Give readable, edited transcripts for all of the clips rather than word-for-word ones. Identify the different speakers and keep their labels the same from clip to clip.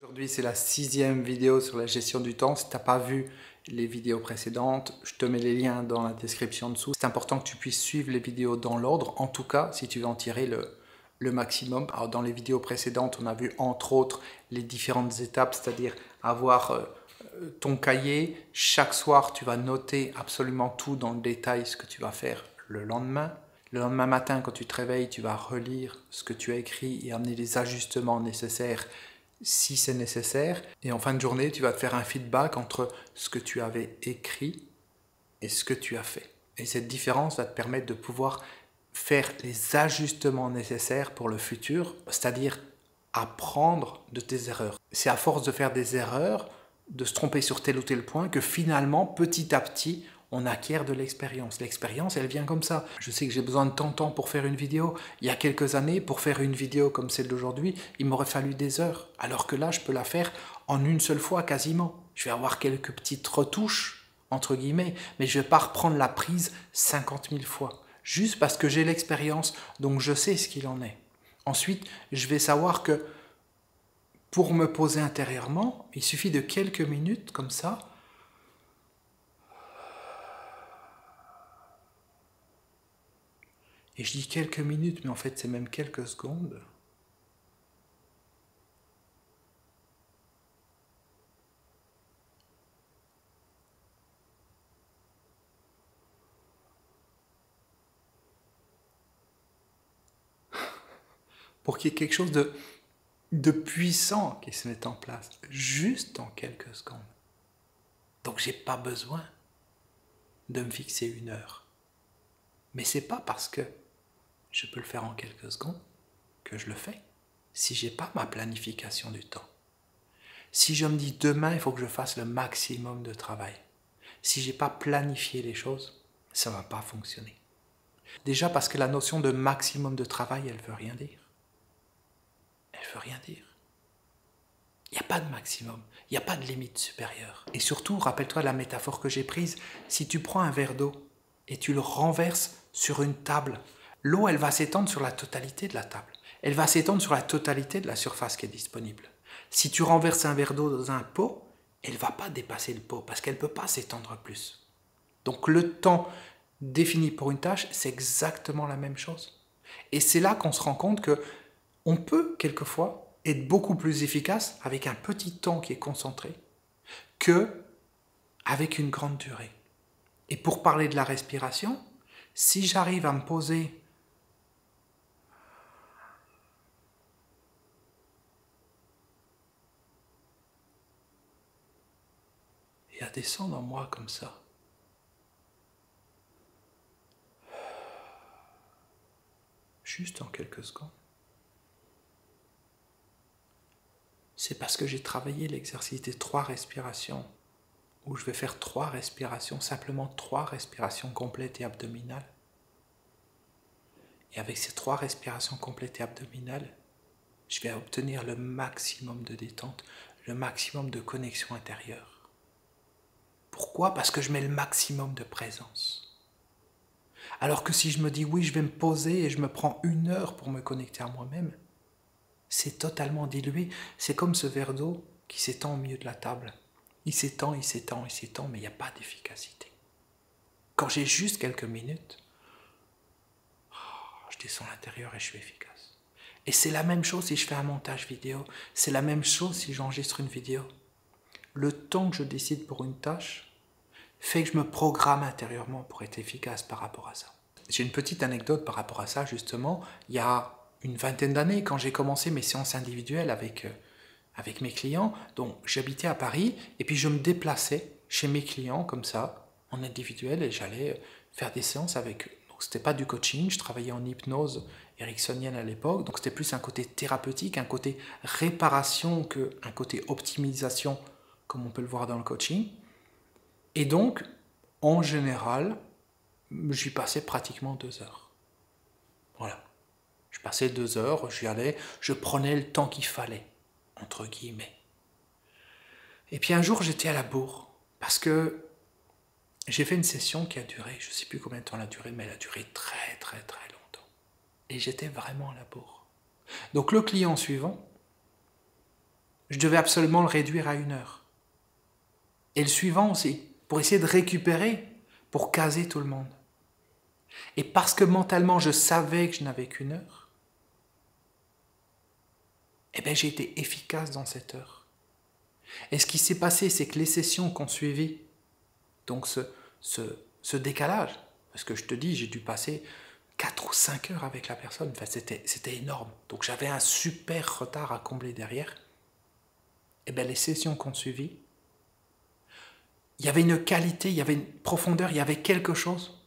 Speaker 1: Aujourd'hui, c'est la 6e vidéo sur la gestion du temps. Si tu n'as pas vu les vidéos précédentes, je te mets les liens dans la description dessous. C'est important que tu puisses suivre les vidéos dans l'ordre, en tout cas si tu veux en tirer le maximum. Alors, dans les vidéos précédentes, on a vu entre autres les différentes étapes, c'est-à-dire avoir ton cahier. Chaque soir, tu vas noter absolument tout dans le détail ce que tu vas faire le lendemain. Le lendemain matin, quand tu te réveilles, tu vas relire ce que tu as écrit et amener les ajustements nécessaires si c'est nécessaire. Et en fin de journée, tu vas te faire un feedback entre ce que tu avais écrit et ce que tu as fait. Et cette différence va te permettre de pouvoir faire les ajustements nécessaires pour le futur, c'est-à-dire apprendre de tes erreurs. C'est à force de faire des erreurs, de se tromper sur tel ou tel point, que finalement, petit à petit, on acquiert de l'expérience. L'expérience, elle vient comme ça. Je sais que j'ai besoin de tant de temps pour faire une vidéo. Il y a quelques années, pour faire une vidéo comme celle d'aujourd'hui, il m'aurait fallu des heures. Alors que là, je peux la faire en une seule fois quasiment. Je vais avoir quelques petites retouches, entre guillemets, mais je ne vais pas reprendre la prise 50 000 fois. Juste parce que j'ai l'expérience, donc je sais ce qu'il en est. Ensuite, je vais savoir que pour me poser intérieurement, il suffit de quelques minutes comme ça. Et je dis quelques minutes, mais en fait c'est même quelques secondes. Pour qu'il y ait quelque chose de puissant qui se mette en place, juste en quelques secondes. Donc j'ai pas besoin de me fixer une heure. Mais c'est pas parce que je peux le faire en quelques secondes que je le fais. Si j'ai pas ma planification du temps. Si je me dis demain, il faut que je fasse le maximum de travail. Si j'ai pas planifié les choses, ça va pas fonctionner. Déjà parce que la notion de maximum de travail, elle veut rien dire. Elle veut rien dire. Il n'y a pas de maximum, il n'y a pas de limite supérieure. Et surtout, rappelle-toi la métaphore que j'ai prise, si tu prends un verre d'eau et tu le renverses sur une table, l'eau, elle va s'étendre sur la totalité de la table. Elle va s'étendre sur la totalité de la surface qui est disponible. Si tu renverses un verre d'eau dans un pot, elle ne va pas dépasser le pot parce qu'elle ne peut pas s'étendre plus. Donc le temps défini pour une tâche, c'est exactement la même chose. Et c'est là qu'on se rend compte que on peut quelquefois être beaucoup plus efficace avec un petit temps qui est concentré que avec une grande durée. Et pour parler de la respiration, si j'arrive à me poser et à descendre en moi comme ça, juste en quelques secondes, c'est parce que j'ai travaillé l'exercice des 3 respirations, où je vais faire 3 respirations, simplement 3 respirations complètes et abdominales. Et avec ces 3 respirations complètes et abdominales, je vais obtenir le maximum de détente, le maximum de connexion intérieure. Pourquoi? Parce que je mets le maximum de présence. Alors que si je me dis oui, je vais me poser et je me prends 1 heure pour me connecter à moi-même, c'est totalement dilué. C'est comme ce verre d'eau qui s'étend au milieu de la table. Il s'étend, il s'étend, il s'étend, mais il n'y a pas d'efficacité. Quand j'ai juste quelques minutes, je descends à l'intérieur et je suis efficace. Et c'est la même chose si je fais un montage vidéo, c'est la même chose si j'enregistre une vidéo. Le temps que je décide pour une tâche fait que je me programme intérieurement pour être efficace par rapport à ça. J'ai une petite anecdote par rapport à ça, justement. Il y a une vingtaine d'années, quand j'ai commencé mes séances individuelles avec mes clients, donc j'habitais à Paris, et puis je me déplaçais chez mes clients comme ça, en individuel, et j'allais faire des séances avec eux. Donc c'était pas du coaching, je travaillais en hypnose ericksonienne à l'époque, donc c'était plus un côté thérapeutique, un côté réparation qu'un côté optimisation, comme on peut le voir dans le coaching. Et donc, en général, j'y passais pratiquement 2 heures. Voilà. Je passais 2 heures, j'y allais, je prenais le temps qu'il fallait, entre guillemets. Et puis un jour, j'étais à la bourre, parce que j'ai fait une session qui a duré, je ne sais plus combien de temps elle a duré, mais elle a duré très très très longtemps. Et j'étais vraiment à la bourre. Donc le client suivant, je devais absolument le réduire à 1 heure. Et le suivant aussi, pour essayer de récupérer, pour caser tout le monde. Et parce que mentalement, je savais que je n'avais qu'1 heure, eh bien, j'ai été efficace dans cette heure. Et ce qui s'est passé, c'est que les sessions qu'on suivi, donc ce décalage, parce que je te dis, j'ai dû passer 4 ou 5 heures avec la personne, enfin, c'était énorme. Donc j'avais un super retard à combler derrière. Et bien les sessions qu'on suivi, il y avait une qualité, il y avait une profondeur, il y avait quelque chose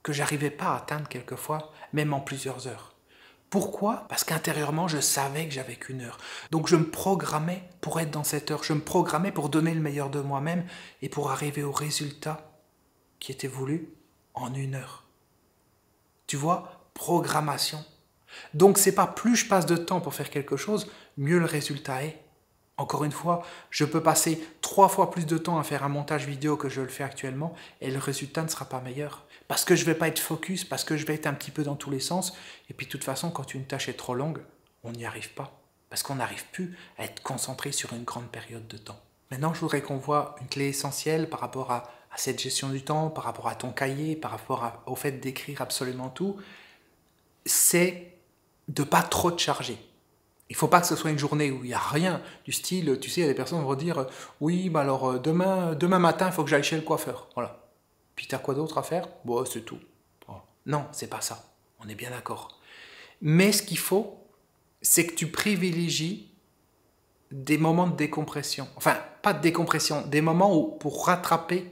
Speaker 1: que j'arrivais pas à atteindre quelquefois, même en plusieurs heures. Pourquoi? Parce qu'intérieurement, je savais que j'avais qu'1 heure. Donc je me programmais pour être dans cette heure, je me programmais pour donner le meilleur de moi-même et pour arriver au résultat qui était voulu en 1 heure. Tu vois, programmation. Donc c'est pas plus je passe de temps pour faire quelque chose, mieux le résultat est. Encore une fois, je peux passer 3 fois plus de temps à faire un montage vidéo que je le fais actuellement et le résultat ne sera pas meilleur. Parce que je ne vais pas être focus, parce que je vais être un petit peu dans tous les sens. Et puis de toute façon, quand une tâche est trop longue, on n'y arrive pas. Parce qu'on n'arrive plus à être concentré sur une grande période de temps. Maintenant, je voudrais qu'on voit une clé essentielle par rapport à cette gestion du temps, par rapport à ton cahier, par rapport au fait d'écrire absolument tout. C'est de ne pas trop te charger. Il ne faut pas que ce soit une journée où il n'y a rien du style, tu sais, il y a des personnes qui vont dire « Oui, bah alors demain matin, il faut que j'aille chez le coiffeur. » Voilà. Puis tu as quoi d'autre à faire? Bon, c'est tout. Voilà. Non, c'est pas ça. On est bien d'accord. Mais ce qu'il faut, c'est que tu privilégies des moments de décompression. Enfin, pas de décompression, des moments où, pour rattraper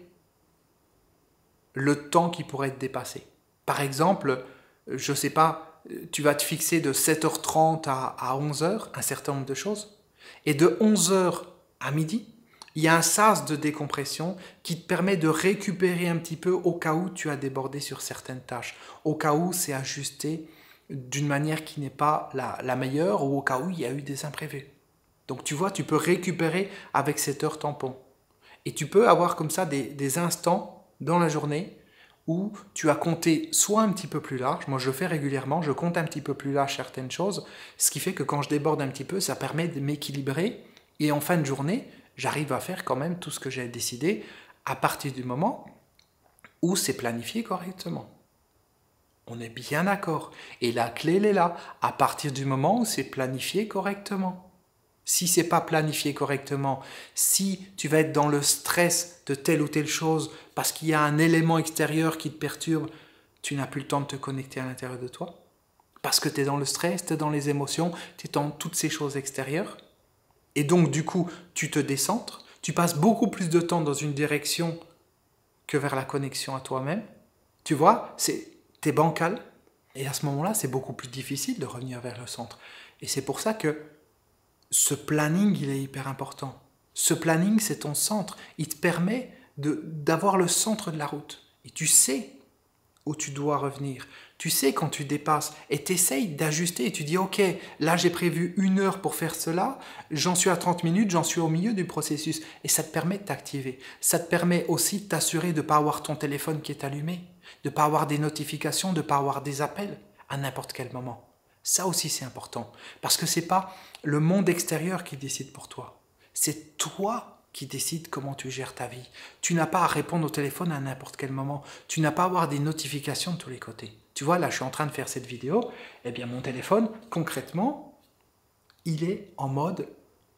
Speaker 1: le temps qui pourrait être dépassé. Par exemple, je ne sais pas, tu vas te fixer de 7h30 à 11h un certain nombre de choses. Et de 11h à midi, il y a un sas de décompression qui te permet de récupérer un petit peu au cas où tu as débordé sur certaines tâches. Au cas où c'est ajusté d'une manière qui n'est pas la meilleure ou au cas où il y a eu des imprévus. Donc tu vois, tu peux récupérer avec cette heure tampon. Et tu peux avoir comme ça des instants dans la journée où tu as compté soit un petit peu plus large, moi je le fais régulièrement, je compte un petit peu plus large certaines choses, ce qui fait que quand je déborde un petit peu, ça permet de m'équilibrer et en fin de journée, j'arrive à faire quand même tout ce que j'ai décidé à partir du moment où c'est planifié correctement. On est bien d'accord. Et la clé, elle est là, à partir du moment où c'est planifié correctement. Si c'est pas planifié correctement, si tu vas être dans le stress de telle ou telle chose parce qu'il y a un élément extérieur qui te perturbe, tu n'as plus le temps de te connecter à l'intérieur de toi. Parce que tu es dans le stress, tu es dans les émotions, tu es dans toutes ces choses extérieures. Et donc du coup, tu te décentres, tu passes beaucoup plus de temps dans une direction que vers la connexion à toi-même. Tu vois, t'es bancal. Et à ce moment-là, c'est beaucoup plus difficile de revenir vers le centre. Et c'est pour ça que ce planning, il est hyper important. Ce planning, c'est ton centre. Il te permet d'avoir le centre de la route. Et tu sais où tu dois revenir. Tu sais quand tu dépasses. Et tu essayes d'ajuster. Et tu dis, ok, là j'ai prévu 1 heure pour faire cela. J'en suis à 30 minutes, j'en suis au milieu du processus. Et ça te permet de t'activer. Ça te permet aussi de t'assurer de ne pas avoir ton téléphone qui est allumé. De ne pas avoir des notifications, de ne pas avoir des appels à n'importe quel moment. Ça aussi, c'est important. Parce que ce n'est pas le monde extérieur qui décide pour toi. C'est toi qui décide comment tu gères ta vie. Tu n'as pas à répondre au téléphone à n'importe quel moment. Tu n'as pas à avoir des notifications de tous les côtés. Tu vois, là, je suis en train de faire cette vidéo. Eh bien, mon téléphone, concrètement, il est en mode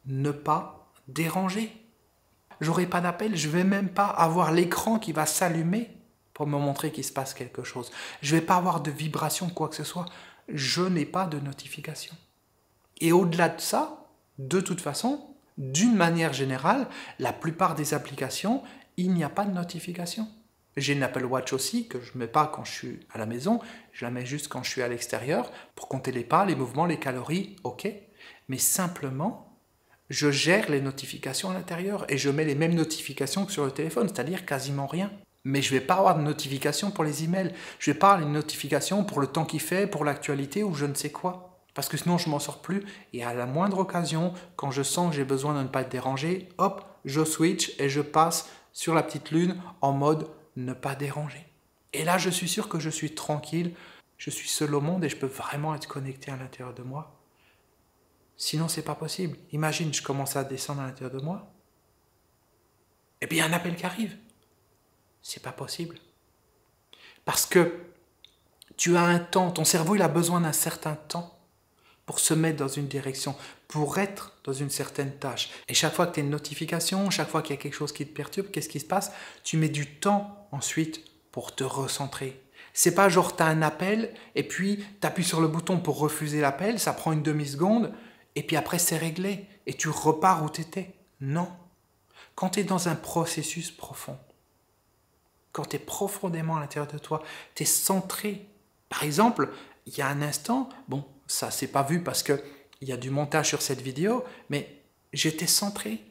Speaker 1: ne pas déranger. J'aurai pas d'appel, je ne vais même pas avoir l'écran qui va s'allumer pour me montrer qu'il se passe quelque chose. Je ne vais pas avoir de vibration, quoi que ce soit. Je n'ai pas de notification. Et au-delà de ça, de toute façon, d'une manière générale, la plupart des applications, il n'y a pas de notification. J'ai une Apple Watch aussi, que je ne mets pas quand je suis à la maison, je la mets juste quand je suis à l'extérieur, pour compter les pas, les mouvements, les calories, ok. Mais simplement, je gère les notifications à l'intérieur, et je mets les mêmes notifications que sur le téléphone, c'est-à-dire quasiment rien. Mais je ne vais pas avoir de notification pour les emails. Je ne vais pas avoir une notification pour le temps qu'il fait, pour l'actualité ou je ne sais quoi. Parce que sinon, je ne m'en sors plus. Et à la moindre occasion, quand je sens que j'ai besoin de ne pas être dérangé, hop, je switch et je passe sur la petite lune en mode ne pas déranger. Et là, je suis sûr que je suis tranquille. Je suis seul au monde et je peux vraiment être connecté à l'intérieur de moi. Sinon, c'est pas possible. Imagine, je commence à descendre à l'intérieur de moi, et puis il y a un appel qui arrive. C'est pas possible. Parce que tu as un temps, ton cerveau il a besoin d'un certain temps pour se mettre dans une direction, pour être dans une certaine tâche. Et chaque fois que tu as une notification, chaque fois qu'il y a quelque chose qui te perturbe, qu'est-ce qui se passe? Tu mets du temps ensuite pour te recentrer. C'est pas genre tu as un appel et puis tu appuies sur le bouton pour refuser l'appel, ça prend une demi-seconde et puis après c'est réglé et tu repars où tu étais. Non. Quand tu es dans un processus profond, quand tu es profondément à l'intérieur de toi, tu es centré. Par exemple, il y a un instant, bon, ça c'est pas vu parce qu'il y a du montage sur cette vidéo, mais j'étais centré.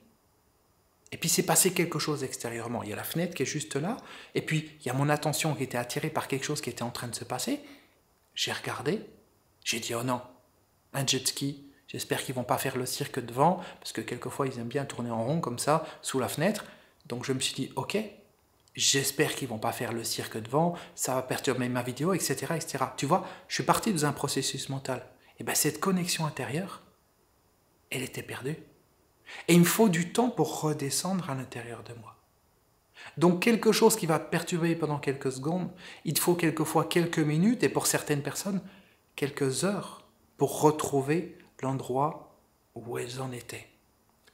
Speaker 1: Et puis c'est passé quelque chose extérieurement. Il y a la fenêtre qui est juste là, et puis il y a mon attention qui était attirée par quelque chose qui était en train de se passer. J'ai regardé, j'ai dit oh non, un jet ski, j'espère qu'ils vont pas faire le cirque devant, parce que quelquefois ils aiment bien tourner en rond comme ça, sous la fenêtre. Donc je me suis dit ok, j'espère qu'ils vont pas faire le cirque devant, ça va perturber ma vidéo, etc., etc. Tu vois, je suis parti dans un processus mental. Et bien cette connexion intérieure, elle était perdue. Et il me faut du temps pour redescendre à l'intérieur de moi. Donc quelque chose qui va perturber pendant quelques secondes, il faut quelquefois quelques minutes et pour certaines personnes, quelques heures pour retrouver l'endroit où elles en étaient.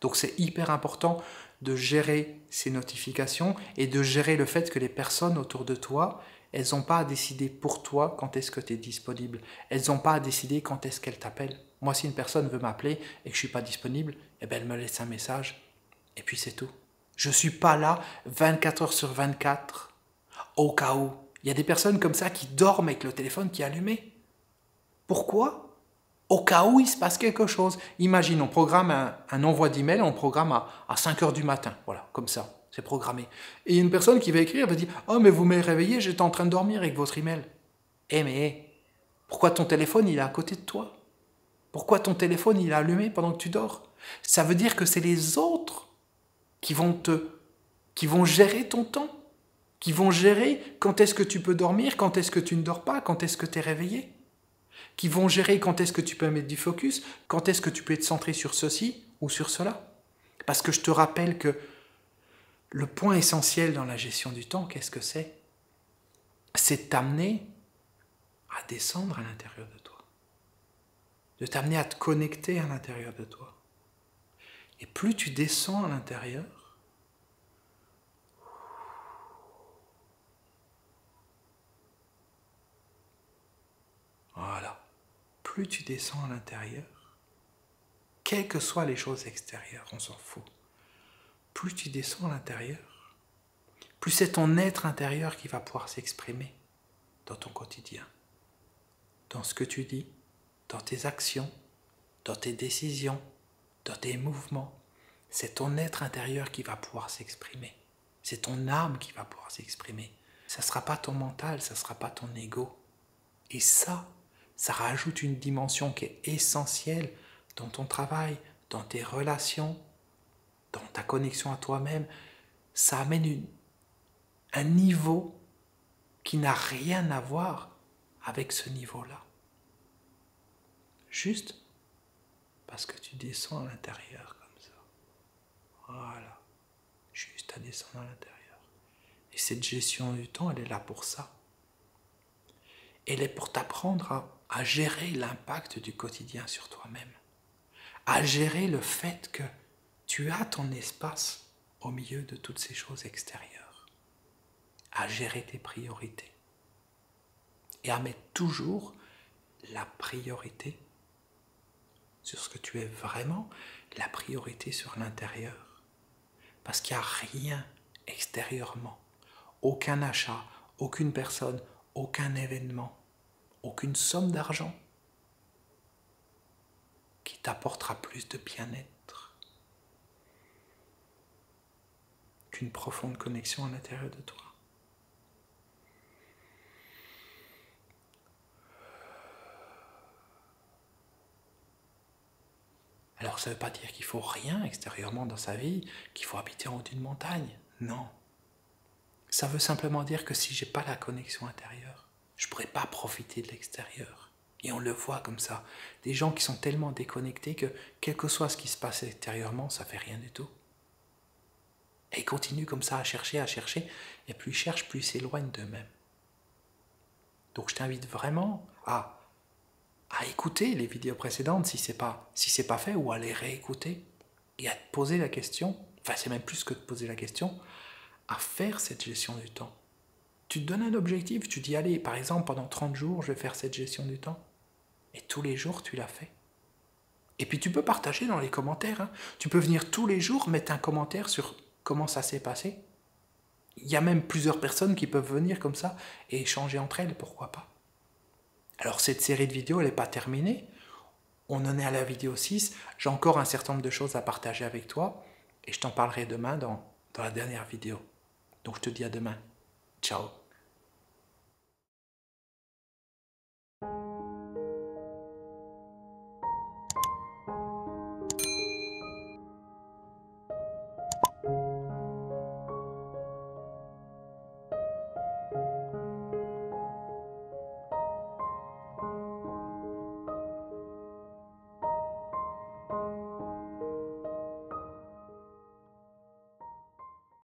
Speaker 1: Donc c'est hyper important de gérer ces notifications et de gérer le fait que les personnes autour de toi, elles n'ont pas à décider pour toi quand est-ce que tu es disponible. Elles n'ont pas à décider quand est-ce qu'elles t'appellent. Moi, si une personne veut m'appeler et que je ne suis pas disponible, eh ben, elle me laisse un message et puis c'est tout. Je ne suis pas là 24 heures sur 24 au cas où. Il y a des personnes comme ça qui dorment avec le téléphone qui est allumé. Pourquoi ? Au cas où il se passe quelque chose. Imagine, on programme un envoi d'email, on programme à 5 heures du matin. Voilà, comme ça, c'est programmé. Et une personne qui va écrire, va dire « Oh, mais vous m'avez réveillé, j'étais en train de dormir avec votre email. » Eh, mais pourquoi ton téléphone, il est à côté de toi? Pourquoi ton téléphone, il est allumé pendant que tu dors? Ça veut dire que c'est les autres qui vont gérer ton temps, qui vont gérer quand est-ce que tu peux dormir, quand est-ce que tu ne dors pas, quand est-ce que tu es réveillé, qui vont gérer quand est-ce que tu peux mettre du focus, quand est-ce que tu peux être centré sur ceci ou sur cela. Parce que je te rappelle que le point essentiel dans la gestion du temps, qu'est-ce que c'est? C'est t'amener à descendre à l'intérieur de toi, de t'amener à te connecter à l'intérieur de toi. Et plus tu descends à l'intérieur, voilà, plus tu descends à l'intérieur, quelles que soient les choses extérieures, on s'en fout, plus tu descends à l'intérieur, plus c'est ton être intérieur qui va pouvoir s'exprimer dans ton quotidien, dans ce que tu dis, dans tes actions, dans tes décisions, dans tes mouvements. C'est ton être intérieur qui va pouvoir s'exprimer. C'est ton âme qui va pouvoir s'exprimer. Ça ne sera pas ton mental, ça ne sera pas ton ego. Et ça rajoute une dimension qui est essentielle dans ton travail, dans tes relations, dans ta connexion à toi-même. Ça amène un niveau qui n'a rien à voir avec ce niveau-là. Juste parce que tu descends à l'intérieur comme ça. Voilà. Juste à descendre à l'intérieur. Et cette gestion du temps, elle est là pour ça. Elle est pour t'apprendre à gérer l'impact du quotidien sur toi-même. À gérer le fait que tu as ton espace au milieu de toutes ces choses extérieures. À gérer tes priorités. Et à mettre toujours la priorité sur ce que tu es vraiment, la priorité sur l'intérieur. Parce qu'il n'y a rien extérieurement. Aucun achat, aucune personne, aucun événement, aucune somme d'argent qui t'apportera plus de bien-être qu'une profonde connexion à l'intérieur de toi. Alors ça ne veut pas dire qu'il ne faut rien extérieurement dans sa vie, qu'il faut habiter en haut d'une montagne. Non. Ça veut simplement dire que si je n'ai pas la connexion intérieure, je ne pourrai pas profiter de l'extérieur. Et on le voit comme ça. Des gens qui sont tellement déconnectés que, quel que soit ce qui se passe extérieurement, ça fait rien du tout. Et ils continuent comme ça à chercher, et plus ils cherchent, plus ils s'éloignent d'eux-mêmes. Donc je t'invite vraiment à écouter les vidéos précédentes si c'est pas fait, ou à les réécouter et à te poser la question, enfin c'est même plus que de poser la question, à faire cette gestion du temps. Tu te donnes un objectif, tu dis allez, par exemple pendant 30 jours je vais faire cette gestion du temps, et tous les jours tu l'as fait. Et puis tu peux partager dans les commentaires, hein. Tu peux venir tous les jours mettre un commentaire sur comment ça s'est passé. Il y a même plusieurs personnes qui peuvent venir comme ça et échanger entre elles, pourquoi pas. Alors cette série de vidéos, elle n'est pas terminée. On en est à la vidéo 6. J'ai encore un certain nombre de choses à partager avec toi. Et je t'en parlerai demain dans la dernière vidéo. Donc je te dis à demain. Ciao.